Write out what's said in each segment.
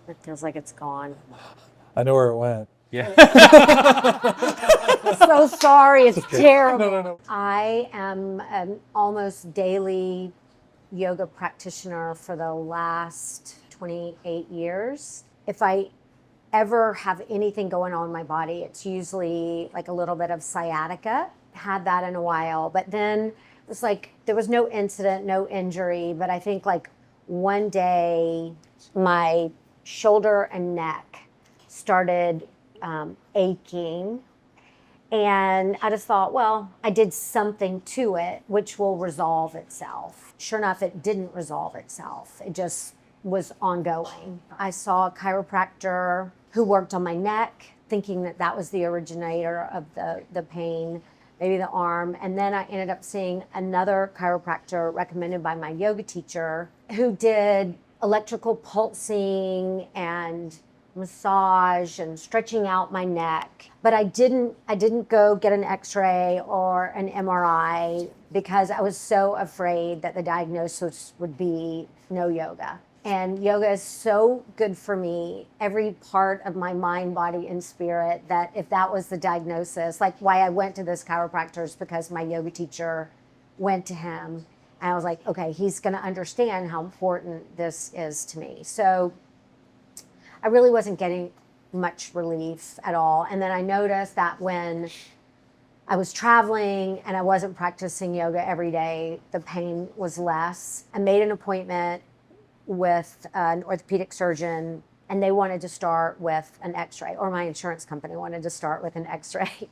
It feels like it's gone. I know where it went. Yeah. So sorry, it's terrible. No. I am an almost daily yoga practitioner for the last 28 years. If I ever have anything going on in my body, it's usually like a little bit of sciatica. Had that in a while, but then it was like there was no incident, no injury, but I think like one day my shoulder and neck started aching. And I just thought, well, I did something to it, which will resolve itself. Sure enough, it didn't resolve itself. It just was ongoing. I saw a chiropractor who worked on my neck, thinking that that was the originator of the pain, maybe the arm. And then I ended up seeing another chiropractor recommended by my yoga teacher who did electrical pulsing and massage and stretching out my neck. But I didn't go get an x-ray or an MRI because I was so afraid that the diagnosis would be no yoga. And yoga is so good for me, every part of my mind, body, and spirit, that if that was the diagnosis, like why I went to this chiropractor is because my yoga teacher went to him. And I was like, okay, he's going to understand how important this is to me. So I really wasn't getting much relief at all. And then I noticed that when I was traveling and I wasn't practicing yoga every day, the pain was less. I made an appointment with an orthopedic surgeon, and they wanted to start with an x-ray, or my insurance company wanted to start with an x-ray,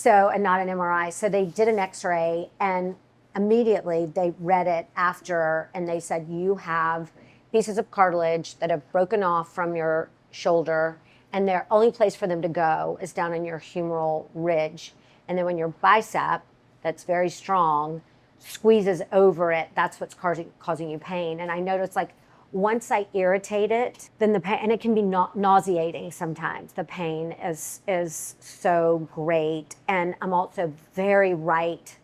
and not an MRI. So they did an x-ray, and immediately they read it after, and they said, you have pieces of cartilage that have broken off from your shoulder, and the only place for them to go is down in your humeral ridge. And then when your bicep, that's very strong, squeezes over it, that's what's causing you pain. And I noticed, like, once I irritate it, then the pain, and it can be nauseating sometimes. The pain is so great. And I'm also very right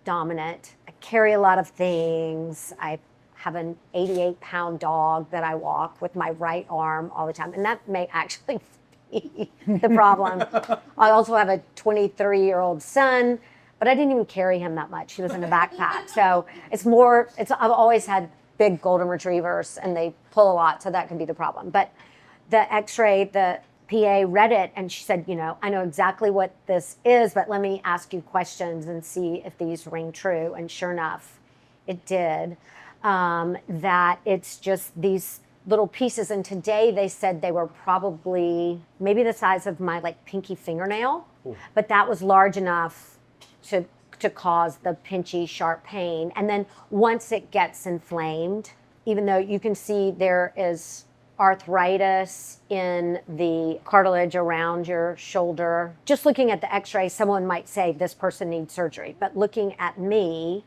dominant. I carry a lot of things. I have an 88-pound dog that I walk with my right arm all the time. And that may actually be the problem. I also have a 23-year-old son, but I didn't even carry him that much. He was in a backpack. So I've always had big golden retrievers, and they pull a lot, so that could be the problem. But the x-ray, the PA read it, and she said, I know exactly what this is, but let me ask you questions and see if these ring true. And sure enough, it did. That it's just these little pieces. And today they said they were probably maybe the size of my pinky fingernail, but that was large enough to cause the pinchy, sharp pain. And then once it gets inflamed, even though you can see there is arthritis in the cartilage around your shoulder, just looking at the x-ray, someone might say this person needs surgery. But looking at me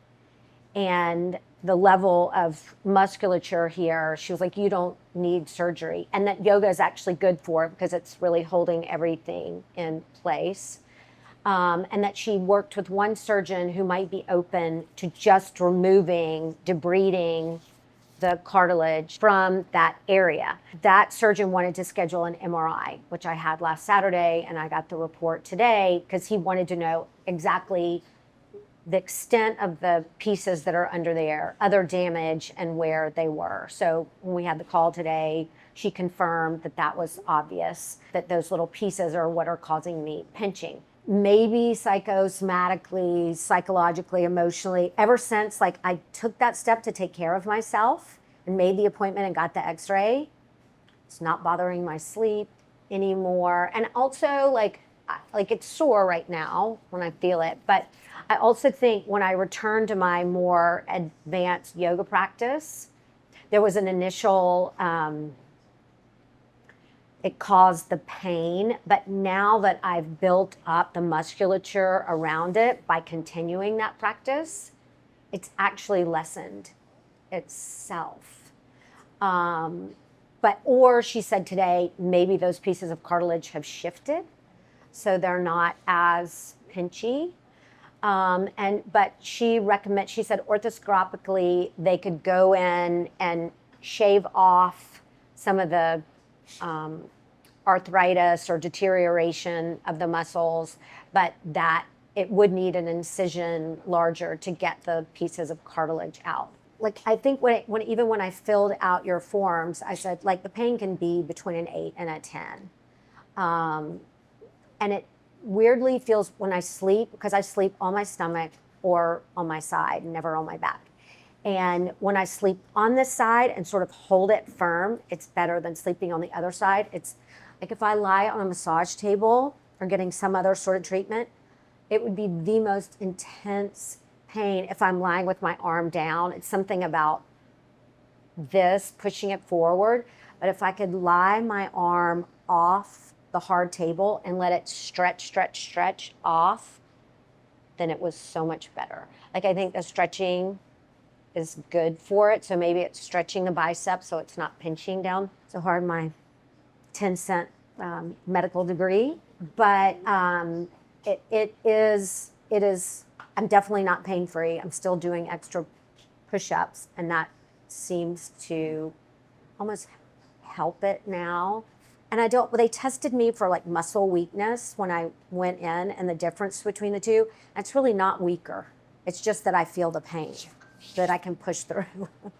and the level of musculature here, she was like, you don't need surgery. And that yoga is actually good for it because it's really holding everything in place. And that she worked with one surgeon who might be open to just removing, debriding the cartilage from that area. That surgeon wanted to schedule an MRI, which I had last Saturday, and I got the report today because he wanted to know exactly the extent of the pieces that are under there, other damage, and where they were. So when we had the call today, she confirmed that that was obvious, that those little pieces are what are causing me pinching. Maybe psychosomatically, psychologically, emotionally, ever since I took that step to take care of myself and made the appointment and got the x-ray, it's not bothering my sleep anymore. And also it's sore right now when I feel it, but I also think when I returned to my more advanced yoga practice, there was an initial, it caused the pain, but now that I've built up the musculature around it by continuing that practice, it's actually lessened itself. Or she said today, maybe those pieces of cartilage have shifted, so they're not as pinchy. But she said orthoscopically, they could go in and shave off some of the arthritis or deterioration of the muscles, but that it would need an incision larger to get the pieces of cartilage out. Like, I think even when I filled out your forms, I said, like, the pain can be between an 8 and a 10. And it weirdly feels when I sleep, because I sleep on my stomach or on my side, never on my back. And when I sleep on this side and sort of hold it firm, it's better than sleeping on the other side. It's like if I lie on a massage table or getting some other sort of treatment, it would be the most intense pain if I'm lying with my arm down. It's something about this pushing it forward. But if I could lie my arm off the hard table and let it stretch off, then it was so much better. Like, I think the stretching is good for it. So maybe it's stretching the bicep so it's not pinching down so hard, my 10-cent medical degree. But it is, I'm definitely not pain-free. I'm still doing extra push-ups, and that seems to almost help it now. And they tested me for like muscle weakness when I went in, and the difference between the two, it's really not weaker. It's just that I feel the pain that I can push through.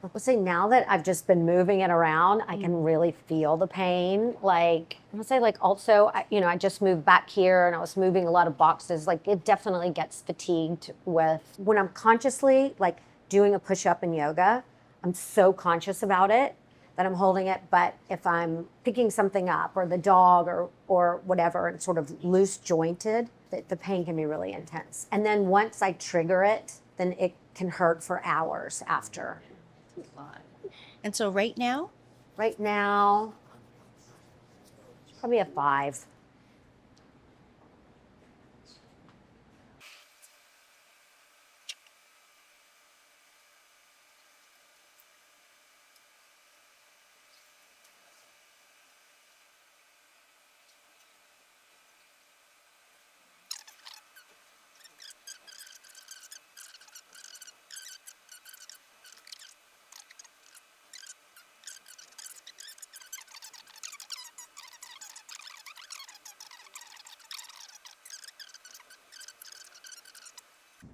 I'll say now that I've just been moving it around, I can really feel the pain. Like, I'll say like also, I just moved back here and I was moving a lot of boxes. Like, it definitely gets fatigued with, when I'm consciously like doing a push-up in yoga, I'm so conscious about it that I'm holding it. But if I'm picking something up or the dog or whatever, and sort of loose jointed, the pain can be really intense. And then once I trigger it, then it can hurt for hours after. And so right now, Probably a 5.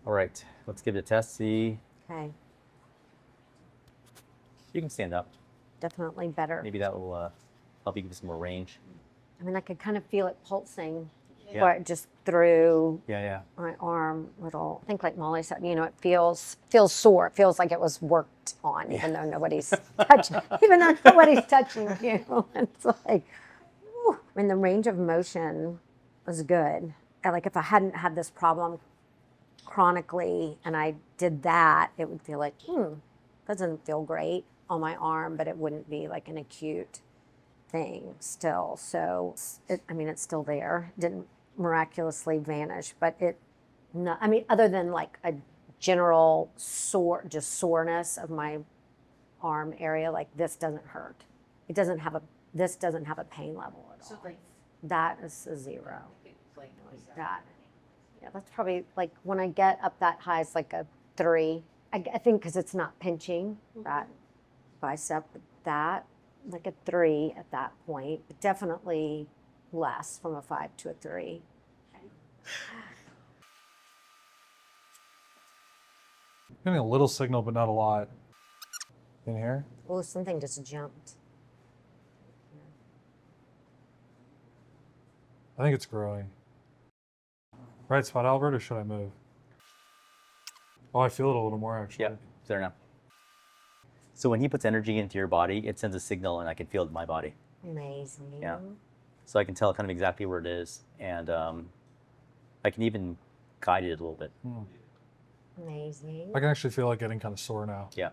All right, let's give it a test. See, Okay, you can stand up. definitely better. Maybe that will help you give some more range. I mean, I could kind of feel it pulsing, Yeah. right, just through Yeah. my arm. Little, I think, like Molly said, it feels sore. It feels like it was worked on, even though nobody's touching. Even though nobody's touching you, it's like, whew. I mean, the range of motion was good. And like, if I hadn't had this problem chronically and I did that, it would feel like, doesn't feel great on my arm, but it wouldn't be like an acute thing still. So it's still there. It didn't miraculously vanish, but other than like a general soreness of my arm area, like this doesn't hurt. This doesn't have a pain level at all. So like that is a 0. like That. Yeah, that's probably like when I get up that high, it's like a 3. I think because it's not pinching that bicep, but that, like a 3 at that point, but definitely less from a 5 to a 3. Getting a little signal, but not a lot. In here? Oh, something just jumped. I think it's growing. Right spot, Albert, or should I move? Oh, I feel it a little more actually. Yeah, it's there now. So when he puts energy into your body, it sends a signal, and I can feel it in my body. Amazing. Yeah. So I can tell kind of exactly where it is, and I can even guide it a little bit. Amazing. I can actually feel it getting kind of sore now. Yeah.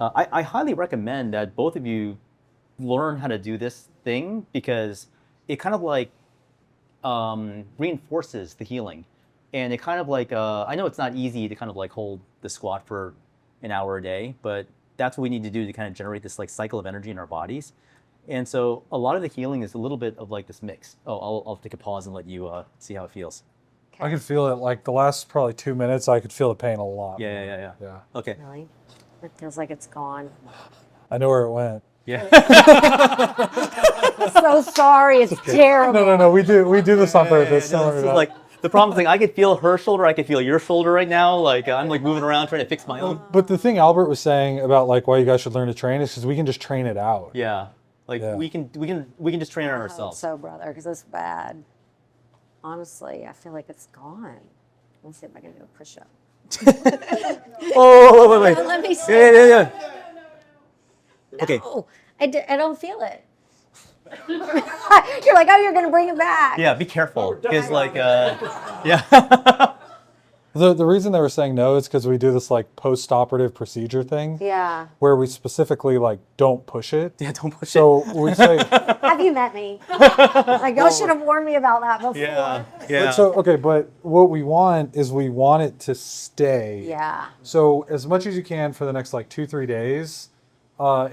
I highly recommend that both of you learn how to do this thing, because it kind of like reinforces the healing. And it kind of like, I know it's not easy to kind of like hold the squat for an hour a day, but that's what we need to do to kind of generate this like cycle of energy in our bodies. And so a lot of the healing is a little bit of like this mix. Oh, I'll take a pause and let you see how it feels. I could feel it like the last probably 2 minutes. I could feel the pain a lot. Yeah. Yeah. Okay. Really? It feels like it's gone. I know where it went. Yeah. I'm so sorry. It's terrible. No. We do this on purpose. No, Don't this worry is about like the problem is like I could feel her shoulder, I could feel your shoulder right now. Like I'm like moving around trying to fix my own. But the thing Albert was saying about like why you guys should learn to train is because we can just train it out. Yeah. Like Yeah. we can just train it I hope ourselves. so, brother, because it's bad. Honestly, I feel like it's gone. Let's see if I can do a push-up. Oh, wait. Let me see. Yeah. Okay. No, I don't feel it. You're like, oh, you're going to bring it back. Yeah, be careful. Because like yeah. The reason they were saying no is because we do this like post-operative procedure thing Yeah. where we specifically like don't push it. Yeah, don't push it. So we say, Have you met me? Like, y'all should have warned me about that before. Yeah. but what we want is we want it to stay. Yeah. So as much as you can for the next like 2-3 days,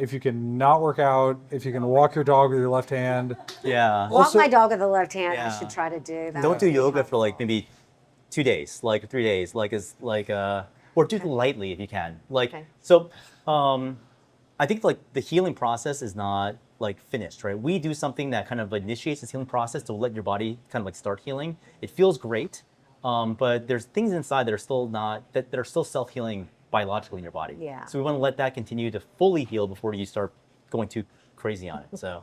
if you can not work out, if you can walk your dog with your left hand, Yeah. Walk Also- my dog with the left hand. Yeah. I should try to do that. Don't do yoga for like maybe 2 days, like 3 days, like or do it lightly if you can. Like Okay. so I think like the healing process is not like finished, right? We do something that kind of initiates this healing process to let your body kind of like start healing. It feels great, but there's things inside that are still that are still self-healing biologically in your body. Yeah. So we want to let that continue to fully heal before you start going too crazy on it. So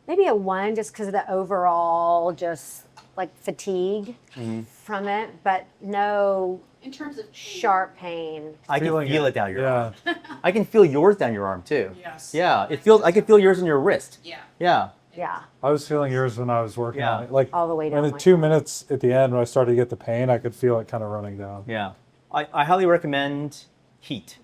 Maybe a 1 just because of the overall just like fatigue from it, but no In terms of sharp pain. I can Feeling feel it. it down your arm. yeah. I can feel yours down your arm too. Yes. Yeah, I can feel yours in your wrist. Yeah. Yeah. Yeah. I was feeling yours when I was working Yeah. on it. Like All the way down in the my 2 arm. minutes at the end when I started to get the pain, I could feel it kind of running down. Yeah. I highly recommend heat.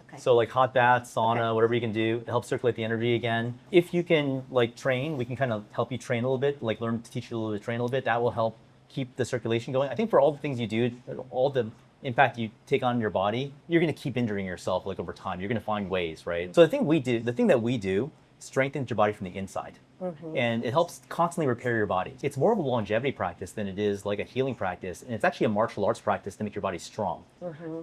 Okay. So like hot bath, sauna, Okay. whatever you can do, it helps circulate the energy again. If you can like train, we can kind of help you train a little bit, like learn to teach you a little bit, train a little bit. That will help keep the circulation going. I think for all the things you do, all the impact you take on your body, you're going to keep injuring yourself like over time. You're going to find ways, right? So the thing that we do strengthens your body from the inside. And it helps constantly repair your body. It's more of a longevity practice than it is like a healing practice. And it's actually a martial arts practice to make your body strong.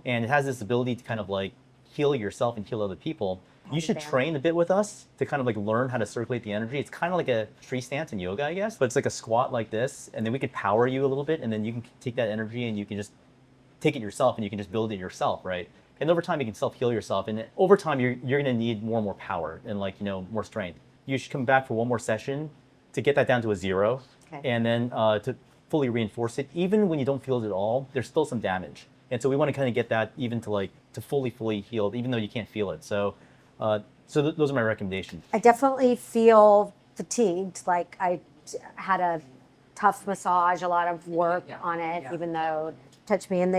And it has this ability to kind of like heal yourself and heal other people. You should Understand. train a bit with us to kind of like learn how to circulate the energy. It's kind of like a tree stance in yoga, I guess, but it's like a squat like this. And then we could power you a little bit, and then you can take that energy and you can just take it yourself and you can just build it yourself, right? And over time you can self-heal yourself. And over time you're going to need more and more power and like, more strength. You should come back for one more session to get that down to a 0. Okay. And then to fully reinforce it. Even when you don't feel it at all, there's still some damage. And so we want to kind of get that even to fully healed, even though you can't feel it. So those are my recommendations. I definitely feel fatigued. Like I had a tough massage, a lot of work on it, even though it touched me. And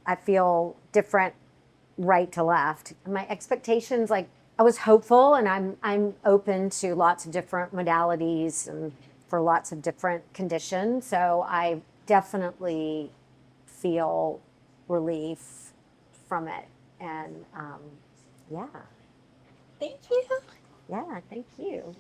I feel different right to left. My expectations, like I was hopeful, and I'm open to lots of different modalities and for lots of different conditions. So I definitely feel relief from it. And yeah. Thank you. Yeah, thank you.